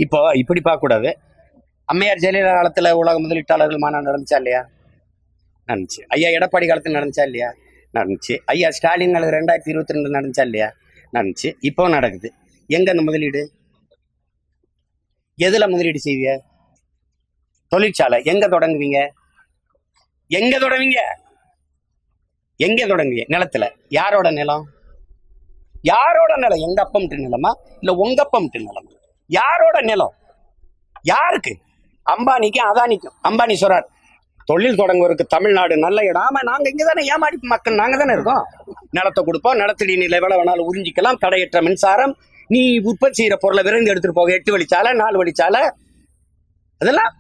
இப்போ இப்படி பார்க்க கூடாது. அம்மையார் ஜெயலலிதா காலத்துல உலக முதலீட்டாளர்கள் மாநாடு நடந்துச்சா இல்லையா? நடந்துச்சு. ஐயா எடப்பாடி காலத்துல நடந்துச்சா இல்லையா? நடந்துச்சு. ஐயா ஸ்டாலின் 2022 நடந்துச்சா இல்லையா? நடந்துச்சு. இப்போ நடக்குது. எங்க அந்த முதலீடு? எதுல முதலீடு செய்வீங்க? தொழிற்சாலை எங்க தொடங்குவீங்க? எங்க தொடங்குவீங்க? எங்க தொடங்குவீங்க? நிலத்துல. யாரோட நிலம்? யாரோட நிலம்? எங்க அப்பம்ட்டு நிலமா இல்ல உங்க அப்பம்ட்டு நிலமா? யாரோட நிலம்? யாருக்கு? அம்பானிக்கும் அதானிக்கும். அம்பானி சொல்றார், தொழில் தொடங்குவதற்கு தமிழ்நாடு நல்ல இடம். ஆமா, நாங்க இங்கதானே ஏமாடி மக்கள் நாங்க தானே இருக்கோம். நிலத்தை கொடுப்போம், நிலத்தடி நீர் எவ்வளவு வேணாலும் உறிஞ்சிக்கலாம், தடையற்ற மின்சாரம், நீ உற்பத்தி செய்யற பொருளை விரைந்து எடுத்துட்டு போக 8 வழிச்சாலை 4 வழிச்சாலை அதெல்லாம்.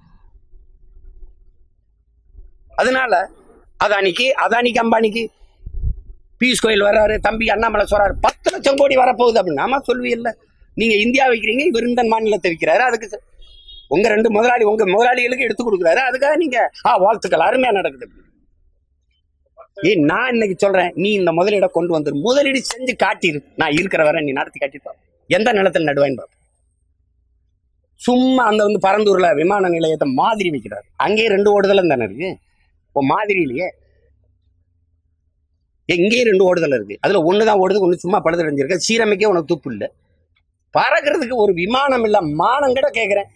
அதனால அதானிக்கு அம்பானிக்கு பியூஷ் கோயல் வர்றாரு, தம்பி அண்ணாமலை சொல்றாரு 10 லட்சம் கோடி வரப்போகுது அப்படின்னு. ஆமா சொல்வீல்ல, நீங்க இந்தியா வைக்கிறீங்க, இவர் இந்த மாநிலத்தை வைக்கிறாரு, அதுக்கு உங்க 2 முதலாளி உங்க முதலாளிகளுக்கு எடுத்து கொடுக்குறாரு, அதுக்காக நீங்க வாழ்த்துக்கள் அருமையா நடக்குது. நான் இன்னைக்கு சொல்றேன், நீ இந்த முதலீட கொண்டு வந்துரு, முதலீடு செஞ்சு காட்டிரு, நான் இருக்கிற வரை நீ நடத்தி காட்டிட்டு எந்த நிலத்தில் நடுவான்னு பாப்போம். சும்மா அந்த பரந்தூர்ல விமான நிலையத்தை மாதிரி வைக்கிறாரு, அங்கேயே 2 ஓடுதல் தானே இருக்கு. இப்போ மாதிரியிலேயே எங்கேயே 2 ஓடுதல் இருக்கு, அதுல ஒண்ணுதான் ஓடுது, ஒண்ணு சும்மா பழுதடைஞ்சிருக்க, சீரமைக்க உனக்கு துப்பு இல்லை. பறக்கிறதுக்கு ஒரு விமானம் இல்ல, மானம் கூட கேட்கிறேன்.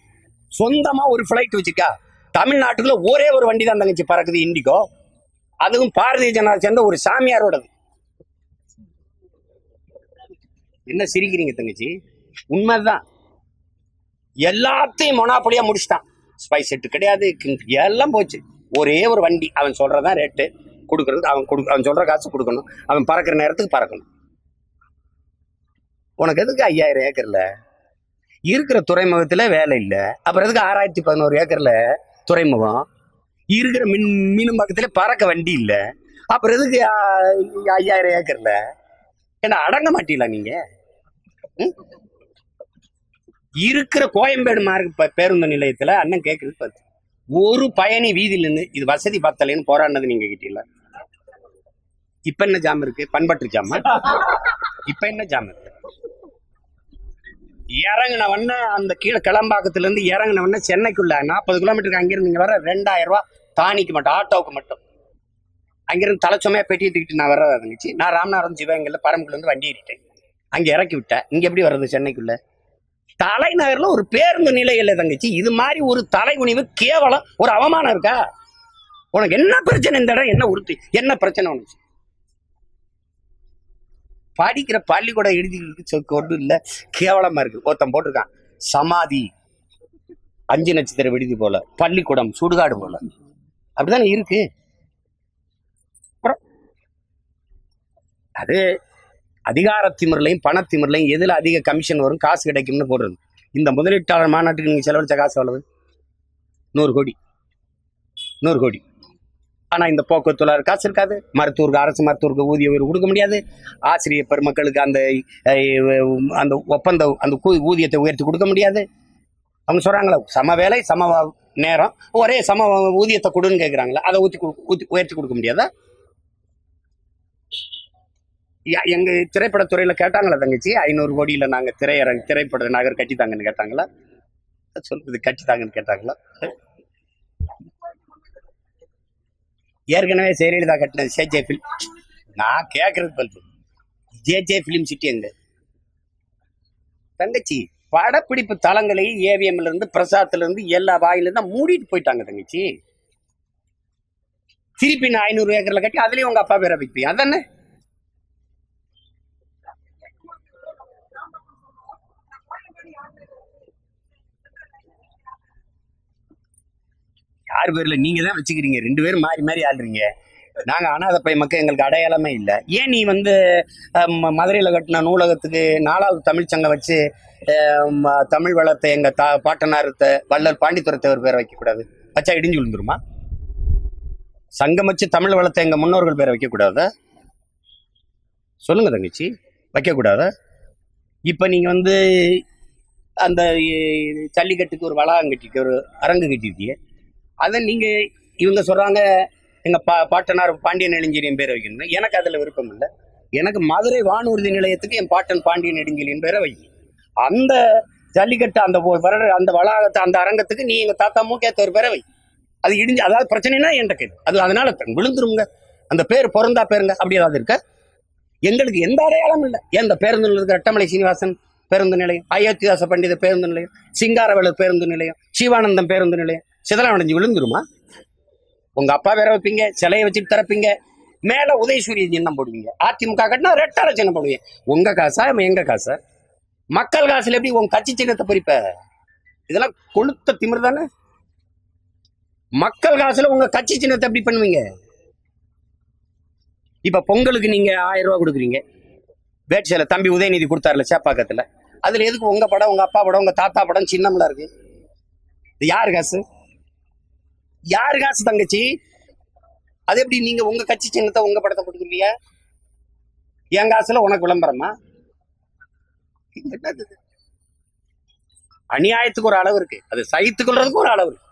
சொந்தமா ஒரு பிளைட் வச்சுக்கா. தமிழ்நாட்டுக்குள்ள ஒரே ஒரு வண்டி தான் தங்கச்சி பறக்குது, இண்டிகோ. அதுவும் பாரதிய ஜனதா சேர்ந்த ஒரு சாமியாரோடது. என்ன சிரிக்கிறீங்க தங்கச்சி? உண்மைதான். எல்லாத்தையும் மொனாப்பொலியா முடிச்சுட்டான். ஸ்பைஸ் செட்டு கிடையாது, எல்லாம் போச்சு. ஒரே ஒரு வண்டி, அவன் சொல்றதான் ரேட்டு கொடுக்கறது, அவன் சொல்ற காசு கொடுக்கணும், அவன் பறக்கிற நேரத்துக்கு பறக்கணும். உனக்கு எதுக்கு 5000 ஏக்கர்ல இருக்கிற துறைமுகத்துல வேலை இல்லை? அப்புறம் எதுக்கு 6011 ஏக்கர்ல துறைமுகம் இருக்கிற மீனும் பக்கத்துல பறக்க வண்டி இல்லை? அப்புறம் எதுக்கு 5000 ஏக்கர்ல? ஏன்னா அடங்க மாட்டீங்களா நீங்க? இருக்கிற கோயம்பேடு மார்க் பேருந்து நிலையத்துல அண்ணன் கேட்கறது, ஒரு பயணி வீதியில் நின்று இது வசதி பத்தலைன்னு போராடினது நீங்க கிட்டீங்களா? இப்ப என்ன ஜாம் இருக்கு? பண்பற்று ஜாமா? இப்ப என்ன ஜாம் இருக்கு? இறங்கினவன அந்த கீழே கிளம்பாக்கத்துல இருந்து இறங்கினவன சென்னைக்குள்ள 40 கிலோமீட்டருக்கு அங்கிருந்து இங்க வர 2000 ரூபாய் தானிக்கு மட்டும், ஆட்டோவுக்கு மட்டும். அங்கிருந்து தலைச்சொமையா பெட்டியை தூக்கிட்டு நான் வர்றதா இருந்துச்சு. நான் ராமநாதபுரம் சிவகங்கையில பரம்புக்குள்ள இருந்து வண்டி ஏறிட்டேன், அங்க இறக்கி விட்டேன். இங்க எப்படி வர்றது சென்னைக்குள்ள? தலைநகர்ல ஒரு பேருந்து நிலையில தங்கச்சி இது மாதிரி ஒரு தலைகுனிவு கேவலம், ஒரு அவமானம் இருக்கா? உனக்கு என்ன பிரச்சனை? இந்த இடம் என்ன உறுத்தி, என்ன பிரச்சனை உனக்கு? படிக்கிற பள்ளிக்கூட எழுதி கொண்டு இல்ல, கேவலமா இருக்கு. ஒருத்தன் போட்டிருக்கான், சமாதி 5 நட்சத்திர விடுதி போல, பள்ளிக்கூடம் சுடுகாடு போல. அப்படிதானே இருக்கு. அது அதிகாரத்திமுறையிலையும் பணத்திமுறையிலையும் எதுல அதிக கமிஷன் வரும், காசு கிடைக்கும்னு போடுறது. இந்த முதலீட்டாளர் மாநாட்டுக்கு நீங்க செலவழிச்ச காசு எவ்வளவு? 100 கோடி. 100 கோடி. ஆனா இந்த போக்குவரத்து காசு இருக்காது. மருத்துவருக்கு, அரசு மருத்துவருக்கு ஊதிய உயர்வு கொடுக்க முடியாது. ஆசிரியர் பெருமக்களுக்கு அந்த ஒப்பந்த அந்த ஊதியத்தை உயர்த்தி கொடுக்க முடியாது. அவங்க சொல்றாங்களா, சம வேலை சம நேரம் ஒரே சம ஊதியத்தை கொடுன்னு கேட்குறாங்களா? அதை உயர்த்தி கொடுக்க முடியாதா? எங்க திரைப்படத்துறையில கேட்டாங்களா தங்கச்சி, 500 கோடியில நாங்க திரைப்பட நகர் கட்டித்தாங்கன்னு கேட்டாங்களா? சொல்றது கட்டித்தாங்கன்னு கேட்டாங்களா? ஏற்கனவே ஜெயலலிதா கட்டினது ஜே பிலிம். நான் கேட்கறது பல்து ஜே பிலிம் சிட்டி எங்க தங்கச்சி? படப்பிடிப்பு தளங்களையும் ஏவிஎம்ல இருந்து பிரசாத்ல இருந்து எல்லா வாயில தான் மூடிட்டு போயிட்டாங்க தங்கச்சி. திருப்பி நான் 500 ஏக்கர்ல கட்டி அதுலயும் உங்க அப்பா பேரை வைப்பீங்க, அதானே? யார் பேர்ல நீங்க தான் வச்சுக்கிறீங்க, 2 பேரும் மாறி மாறி ஆள்றீங்க. நாங்க அனாதை பை மக்கள், எங்களுக்கு அடையாளமே இல்லை. ஏன் நீ மதுரையில கட்டின நூலகத்துக்கு 4வது தமிழ் சங்கம் வச்சு தமிழ் வளத்தை எங்க பாட்டனாரத்தை வள்ளல் பாண்டித்துரைத்தவர் பேரை வைக்கக்கூடாது? வச்சா இடிஞ்சு விழுந்துருமா? சங்கம் வச்சு தமிழ் வளத்தை எங்க முன்னோர்கள் பேரை வைக்கக்கூடாதா? சொல்லுங்க தங்கச்சி, வைக்கக்கூடாதா? இப்ப நீங்க அந்த ஜல்லிக்கட்டுக்கு ஒரு வளாகம் கட்டிட்டு ஒரு அரங்கு கட்டிருக்கீங்க. அதை நீங்க இவங்க சொல்றாங்க எங்க பாட்டனார் பாண்டியன் நெடுஞ்செழியன் பேரை வைக்கணும். எனக்கு அதுல விருப்பம் இல்லை. எனக்கு மதுரை வானூர்தி நிலையத்துக்கு என் பாட்டன் பாண்டியன் நெடுஞ்செழியன் பேரை வை. அந்த ஜல்லிக்கட்டு அந்த அந்த வளாகத்தை அந்த அரங்கத்துக்கு நீ எங்க தாத்தா மூக்கேத்தவர் பேரை வை. அது இடிஞ்சு அதாவது பிரச்சனைனா என்கிட்ட கேது. அது அதனால விழுந்துருங்க. அந்த பேர் பொருந்தா பேருங்க அப்படி ஏதாவது இருக்க? எங்களுக்கு எந்த அடையாளம் இல்லை. ஏன் இந்த பேருந்து நிலையத்துக்கு ரெட்டமலை சீனிவாசன் பேருந்து நிலையம், அயோத்திதாச பண்டித பேருந்து நிலையம், சிங்காரவேலர் பேருந்து நிலையம், சிவானந்தம் பேருந்து நிலையம் சிதறம் அடைஞ்சு விழுந்துருமா? உங்க அப்பா வேற வைப்பீங்க, சிலையை வச்சுட்டு திறப்பீங்க, மேல உதயசூரிய சின்னம் போடுவீங்க. அதிமுக கட்டினா ரெட்டார சின்னம் போடுவீங்க. உங்க காசா எங்க காசா? மக்கள் காசுல எப்படி உங்க கட்சி சின்னத்தை பறிப்ப? இதெல்லாம் கொளுத்த திமிர் தானே. மக்கள் காசுல உங்க கட்சி சின்னத்தை எப்படி பண்ணுவீங்க? இப்ப பொங்கலுக்கு நீங்க 1000 ரூபாய் கொடுக்குறீங்க. வேட்சையில தம்பி உதயநிதி கொடுத்தாருல சேப்பாக்கத்துல, அதுல எதுக்கு உங்க படம், உங்க அப்பா படம், உங்க தாத்தா படம் சின்னம்ல இருக்கு? இது யாரு காசு? யாரு காசு தங்கச்சி? அது எப்படி நீங்க உங்க கட்சி சின்னத்தை உங்க படத்தை போட்டுக்கிறீங்க? என் காசுல உனக்கு விளம்பரமா? அநியாயத்துக்கு ஒரு அளவு இருக்கு. அது சகித்துக் கொள்றதுக்கு ஒரு அளவு இருக்கு.